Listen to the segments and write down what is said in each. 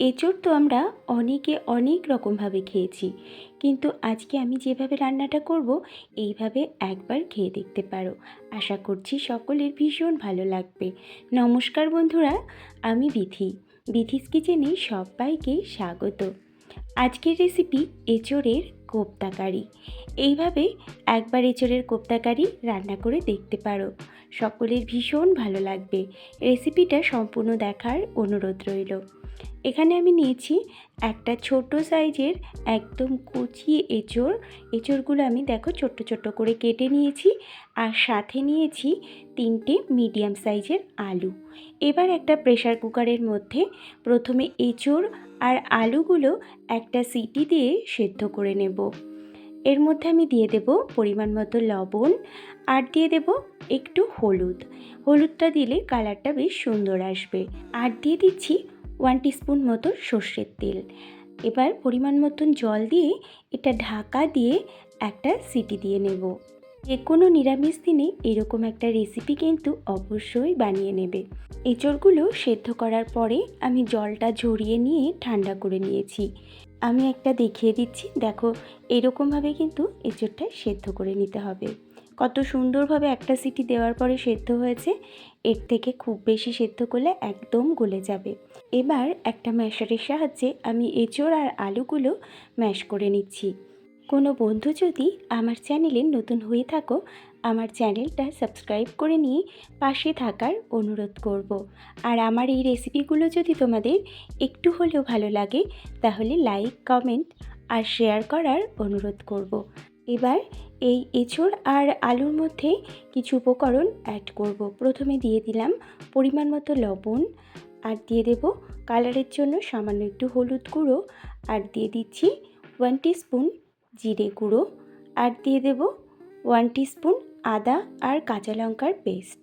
এঁচোড় তো আমরা অনেকে অনেক রকমভাবে খেয়েছি, কিন্তু আজকে আমি যেভাবে রান্নাটা করব এইভাবে একবার খেয়ে দেখতে পারো। আশা করছি সকলের ভীষণ ভালো লাগবে। নমস্কার বন্ধুরা, আমি বিথিস কিচেনে সবাইকে স্বাগত। আজকের রেসিপি এঁচোড়ের কোপ্তা কারি। এইভাবে একবার এঁচোড়ের কোপ্তা কারি রান্না করে দেখতে পারো, সকলের ভীষণ ভালো লাগবে। রেসিপিটা সম্পূর্ণ দেখার অনুরোধ রইল। এখানে আমি নিয়েছি একটা ছোট সাইজের একদম কুচিয়ে এঁচোড়গুলো আমি দেখো ছোট্ট ছোট্ট করে কেটে নিয়েছি, আর সাথে নিয়েছি 3টে মিডিয়াম সাইজের আলু। এবার একটা প্রেসার কুকারের মধ্যে প্রথমে এঁচোড় আর আলুগুলো একটা সিটি দিয়ে সেদ্ধ করে নেব। এর মধ্যে আমি দিয়ে দেব পরিমাণ মতো লবণ, আর দিয়ে দেব একটু হলুদটা দিলে কালারটা বেশ সুন্দর আসবে। আর দিয়ে দিচ্ছি 1 টিস্পুন মতো সর্ষের তেল। এবার পরিমাণ মতন জল দিয়ে এটা ঢাকা দিয়ে একটা সিটি দিয়ে নেব। যে কোনো নিরামিষ দিনে এরকম একটা রেসিপি কিন্তু অবশ্যই বানিয়ে নেবে। এঁচোড়গুলো সেদ্ধ করার পরে আমি জলটা ঝরিয়ে নিয়ে ঠান্ডা করে নিয়েছি। আমি একটা দেখিয়ে দিচ্ছি, দেখো এরকমভাবে কিন্তু এঁচোড়টা সেদ্ধ করে নিতে হবে। কত সুন্দরভাবে একটা সিটি দেওয়ার পরে সেদ্ধ হয়েছে। এর থেকে খুব বেশি সেদ্ধ করলে একদম গলে যাবে। এবার একটা ম্যাশারের সাহায্যে আমি এঁচোড় আর আলুগুলো ম্যাশ করে নিচ্ছি। কোনো বন্ধু যদি আমার চ্যানেলে নতুন হয়ে থাকো, আমার চ্যানেলটা সাবস্ক্রাইব করে নিয়ে পাশে থাকার অনুরোধ করব। আর আমার এই রেসিপিগুলো যদি তোমাদের একটু হলেও ভালো লাগে, তাহলে লাইক, কমেন্ট আর শেয়ার করার অনুরোধ করব। এবার এই এঁচোড় আর আলুর মধ্যে কিছু উপকরণ অ্যাড করব। প্রথমে দিয়ে দিলাম পরিমাণ মতো লবণ, আর দিয়ে দেব কালারের জন্য সামান্য একটু হলুদ গুঁড়ো, আর দিয়ে দিচ্ছি 1 টিস্পুন জিরে গুঁড়ো, আর দিয়ে দেব 1 টিস্পুন আদা আর কাঁচা লঙ্কার পেস্ট,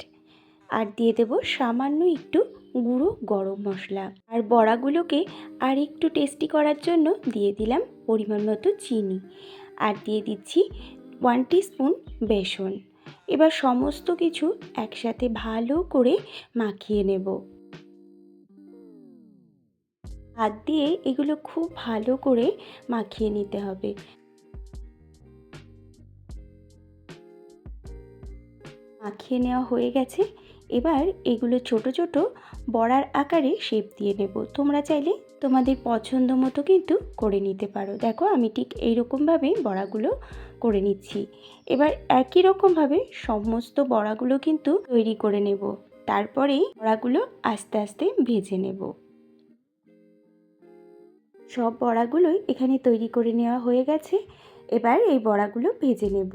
আর দিয়ে দেব সামান্য একটু গুঁড়ো গরম মশলা। আর বড়াগুলোকে আর একটু টেস্টি করার জন্য দিয়ে দিলাম পরিমাণ মতো চিনি, আর দিয়ে দিচ্ছি 1 টিস্পুন বেসন। এবার সমস্ত কিছু একসাথে ভালো করে মাখিয়ে নেব। হাত দিয়ে এগুলো খুব ভালো করে মাখিয়ে নিতে হবে। মাখিয়ে নেওয়া হয়ে গেছে। এবার এগুলো ছোট ছোট বড়ার আকারে শেপ দিয়ে নেব। তোমরা চাইলে তোমাদের পছন্দ মতো কিন্তু করে নিতে পারো। দেখো আমি ঠিক এইরকমভাবে বড়াগুলো করে নিচ্ছি। এবার একই রকমভাবে সমস্ত বড়াগুলো কিন্তু তৈরি করে নেব। তারপরেই বড়াগুলো আস্তে আস্তে ভেজে নেব। সব বড়াগুলোই এখানে তৈরি করে নেওয়া হয়ে গেছে। এবার এই বড়াগুলো ভেজে নেব।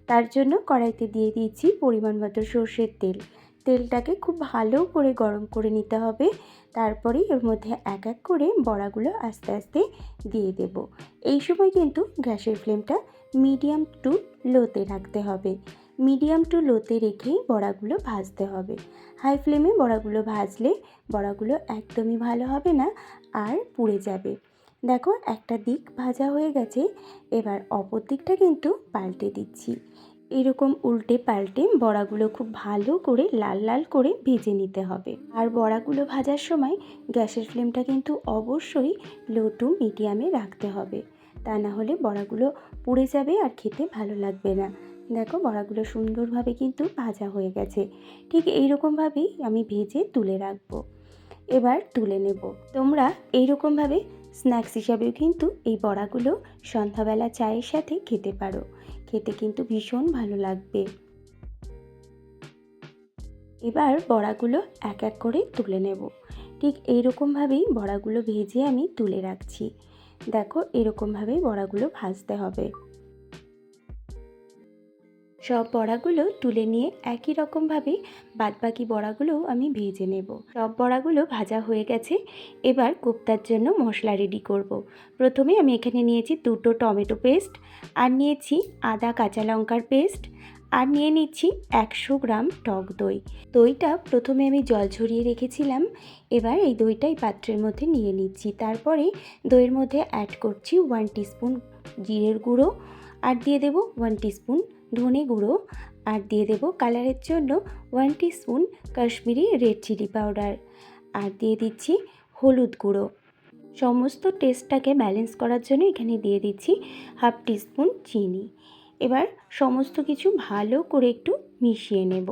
তার জন্য কড়াইতে দিয়ে দিয়েছি পরিমাণ মতো সর্ষের তেল। তেলটাকে খুব ভালো করে গরম করে নিতে হবে। তারপরে এর মধ্যে এক এক করে বড়াগুলো আস্তে আস্তে দিয়ে দেব। এই সময় কিন্তু গ্যাসের ফ্লেমটা মিডিয়াম টু লোতে রাখতে হবে। মিডিয়াম টু লোতে রেখেই বড়াগুলো ভাজতে হবে। হাই ফ্লেমে বড়াগুলো ভাজলে বড়াগুলো একদমই ভালো হবে না, আর পুড়ে যাবে। দেখো একটা দিক ভাজা হয়ে গেছে। এবার অপর দিকটা কিন্তু পাল্টে দিচ্ছি। এরকম উল্টে পাল্টে বড়াগুলো খুব ভালো করে লাল লাল করে ভেজে নিতে হবে। আর বড়াগুলো ভাজার সময় গ্যাসের ফ্লেমটা কিন্তু অবশ্যই লো টু মিডিয়ামে রাখতে হবে, তা না হলে বড়াগুলো পুড়ে যাবে আর খেতে ভালো লাগবে না। দেখো বড়াগুলো সুন্দরভাবে কিন্তু ভাজা হয়ে গেছে। ঠিক এইরকমভাবেই আমি ভেজে তুলে রাখবো। এবার তুলে নেব। তোমরা এইরকমভাবে স্ন্যাক্স হিসাবেও কিন্তু এই বড়াগুলো সন্ধ্যাবেলা চায়ের সাথে খেতে পারো। খেতে কিন্তু ভীষণ ভালো লাগবে। এবার বড়াগুলো এক এক করে তুলে নেব। ঠিক এইরকমভাবেই বড়াগুলো ভেজে আমি তুলে রাখছি। দেখো এরকমভাবেই বড়াগুলো ভাজতে হবে। সব বড়াগুলো তুলে নিয়ে একই রকমভাবে বাদবাকি বড়াগুলোও আমি ভেজে নেব। সব বড়াগুলো ভাজা হয়ে গেছে। এবার কোপ্তার জন্য মশলা রেডি করব। প্রথমে আমি এখানে নিয়েছি 2টো টমেটো পেস্ট, আর নিয়েছি আদা কাঁচা লঙ্কার পেস্ট, আর নিয়ে নিচ্ছি 100 গ্রাম টক দই। দইটা প্রথমে আমি জল ঝরিয়ে রেখেছিলাম। এবার এই দইটা এই পাত্রের মধ্যে নিয়ে নিচ্ছি। তারপরে দইয়ের মধ্যে অ্যাড করছি 1 টিস্পুন জিরের গুঁড়ো, আর দিয়ে দেব 1 টিস্পুন ধনে গুঁড়ো, আর দিয়ে দেব কালারের জন্য 1 teaspoon Kashmiri red chilli powder, আর দিয়ে দিচ্ছি হলুদ গুঁড়ো। সমস্ত টেস্টটাকে ব্যালেন্স করার জন্য এখানে দিয়ে দিচ্ছি হাফ টিস্পুন চিনি। এবার সমস্ত কিছু ভালো করে একটু মিশিয়ে নেব।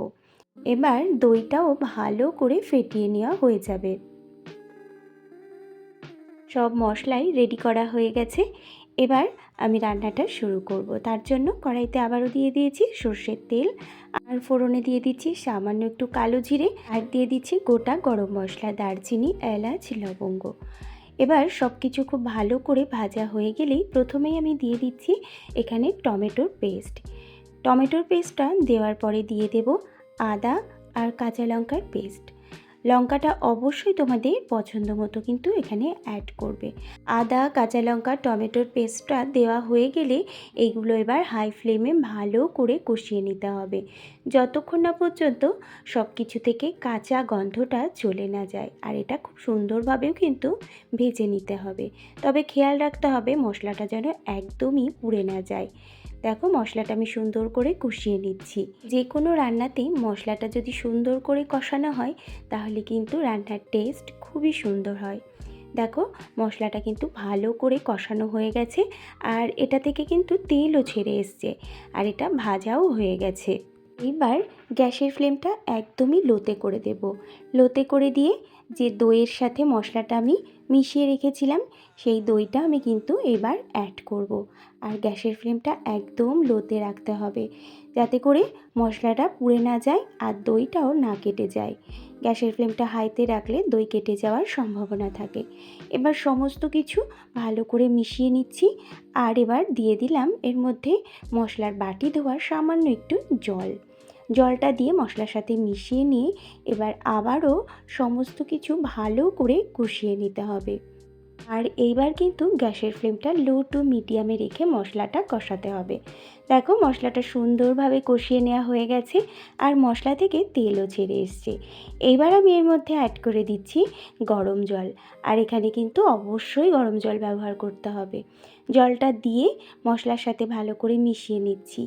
এবার দইটাও ভালো করে ফেটিয়ে নেওয়া হয়ে যাবে। সব মশলাই রেডি করা হয়ে গেছে। এবার আমি রান্নাটা শুরু করব। তার জন্য কড়াইতে আবারও দিয়ে দিয়েছি সর্ষের তেল, আর ফোড়নে দিয়ে দিচ্ছি সামান্য একটু কালো জিরে, আর দিয়ে দিচ্ছি গোটা গরম মশলা, দারচিনি, এলাচ, লবঙ্গ। এবার সব কিছু খুব ভালো করে ভাজা হয়ে গেলেই প্রথমেই আমি দিয়ে দিচ্ছি এখানে টমেটোর পেস্ট। টমেটোর পেস্টটা দেওয়ার পরে দিয়ে দেব আদা আর কাঁচা লঙ্কার পেস্ট। লঙ্কাটা অবশ্যই তোমাদের পছন্দ মতো কিন্তু এখানে অ্যাড করবে। আদা, কাঁচা লঙ্কা, টমেটোর পেস্টটা দেওয়া হয়ে গেলে এইগুলো এবার হাই ফ্লেমে ভালো করে কষিয়ে নিতে হবে, যতক্ষণ না পর্যন্ত সব কিছু থেকে কাঁচা গন্ধটা চলে না যায়। আর এটা খুব সুন্দরভাবেও কিন্তু ভেজে নিতে হবে, তবে খেয়াল রাখতে হবে মশলাটা যেন একদমই পুড়ে না যায়। দেখো মশলাটা আমি সুন্দর করে কষিয়ে নিচ্ছি। যে কোনো রান্নাতেই মশলাটা যদি সুন্দর করে কষানো হয় তাহলে কিন্তু রান্নার টেস্ট খুবই সুন্দর হয়। দেখো মশলাটা কিন্তু ভালো করে কষানো হয়ে গেছে, আর এটা থেকে কিন্তু তেলও ছেড়ে এসছে, আর এটা ভাজাও হয়ে গেছে। এবার গ্যাসের ফ্লেমটা একদমই লোতে করে দেব। লোতে করে দিয়ে যে দইয়ের সাথে মশলাটা আমি মিশিয়ে রেখেছিলাম সেই দইটা আমি কিন্তু এবার অ্যাড করব। আর গ্যাসের ফ্লেমটা একদম লোতে রাখতে হবে, যাতে করে মশলাটা পুড়ে না যায় আর দইটাও না কেটে যায়। গ্যাসের ফ্লেমটা হাইতে রাখলে দই কেটে যাওয়ার সম্ভাবনা থাকে। এবার সমস্ত কিছু ভালো করে মিশিয়ে নিচ্ছি, আর এবার দিয়ে দিলাম এর মধ্যে মশলার বাটি ধোয়ার সামান্য একটু জল। জলটা দিয়ে মশলার সাথে মিশিয়ে নিয়ে এবার আবারও সমস্ত কিছু ভালো করে কষিয়ে নিতে হবে। আর এইবার কিন্তু গ্যাসের ফ্লেমটা লো টু মিডিয়ামে রেখে মশলাটা কষাতে হবে। দেখো মশলাটা সুন্দরভাবে কষিয়ে নেওয়া হয়ে গেছে, আর মশলা থেকে তেলও ছেড়ে এসছে। এইবার আমি এর মধ্যে অ্যাড করে দিচ্ছি গরম জল, আর এখানে কিন্তু অবশ্যই গরম জল ব্যবহার করতে হবে। জলটা দিয়ে মশলার সাথে ভালো করে মিশিয়ে নিচ্ছি।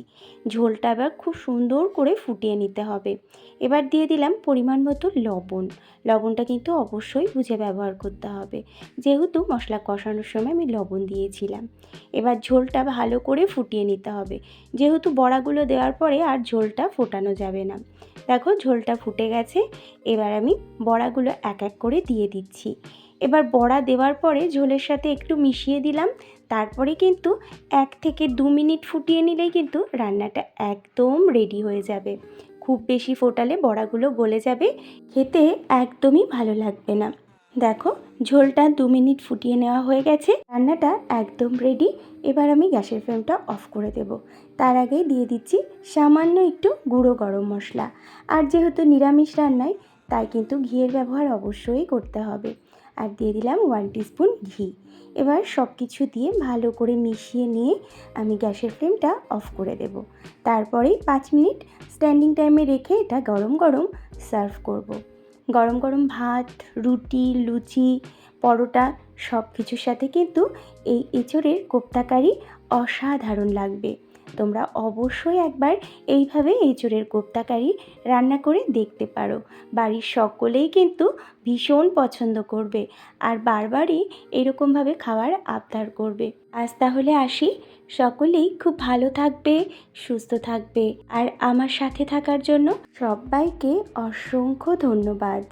ঝোলটা এবার খুব সুন্দর করে ফুটিয়ে নিতে হবে। এবার দিয়ে দিলাম পরিমাণ মতো লবণ। লবণটা কিন্তু অবশ্যই বুঝে ব্যবহার করতে হবে, যেহেতু মশলা কষানোর সময় আমি লবণ দিয়েছিলাম। এবার ঝোলটা ভালো করে ফুটিয়ে নিতে হবে, যেহেতু বড়াগুলো দেওয়ার পরে আর ঝোলটা ফোটানো যাবে না। দেখো ঝোলটা ফুটে গেছে। এবার আমি বড়াগুলো এক এক করে দিয়ে দিচ্ছি। এবার বড়া দেওয়ার পরে ঝোলের সাথে একটু মিশিয়ে দিলাম, তারপরে কিন্তু 1 থেকে 2 মিনিট ফুটিয়ে নিলেই কিন্তু রান্নাটা একদম রেডি হয়ে যাবে। খুব বেশি ফোটালে বড়াগুলো গলে যাবে, খেতে একদমই ভালো লাগবে না। দেখো ঝোলটা 2 মিনিট ফুটিয়ে নেওয়া হয়ে গেছে, রান্নাটা একদম রেডি। এবার আমি গ্যাসের ফ্লেমটা অফ করে দেব। তার আগেই দিয়ে দিচ্ছি সামান্য একটু গুঁড়ো গরম মশলা। আর যেহেতু নিরামিষ রান্নায় তাই কিন্তু ঘিয়ের ব্যবহার অবশ্যই করতে হবে। আর দিয়ে দিলাম 1 টিস্পুন ঘি। এবার সব কিছু দিয়ে ভালো করে মিশিয়ে নিয়ে আমি গ্যাসের ফ্লেমটা অফ করে দেব। তারপরেই 5 মিনিট স্ট্যান্ডিং টাইমে রেখে এটা গরম গরম সার্ভ করব। গরম গরম ভাত, রুটি, লুচি, পরোটা সব কিছুর সাথে কিন্তু এই এঁচোড়ের কোপ্তা কারি অসাধারণ লাগবে। তোমরা অবশ্যই একবার এইভাবে এঁচোড়ের কোপ্তা কারি রান্না করে দেখতে পারো। বাড়ির সকলেই কিন্তু ভীষণ পছন্দ করবে, আর বারবারই এরকমভাবে খাওয়ার আবদার করবে। আজ তাহলে আসি, সকলেই খুব ভালো থাকবে, সুস্থ থাকবে, আর আমার সাথে থাকার জন্য সবাইকে অসংখ্য ধন্যবাদ।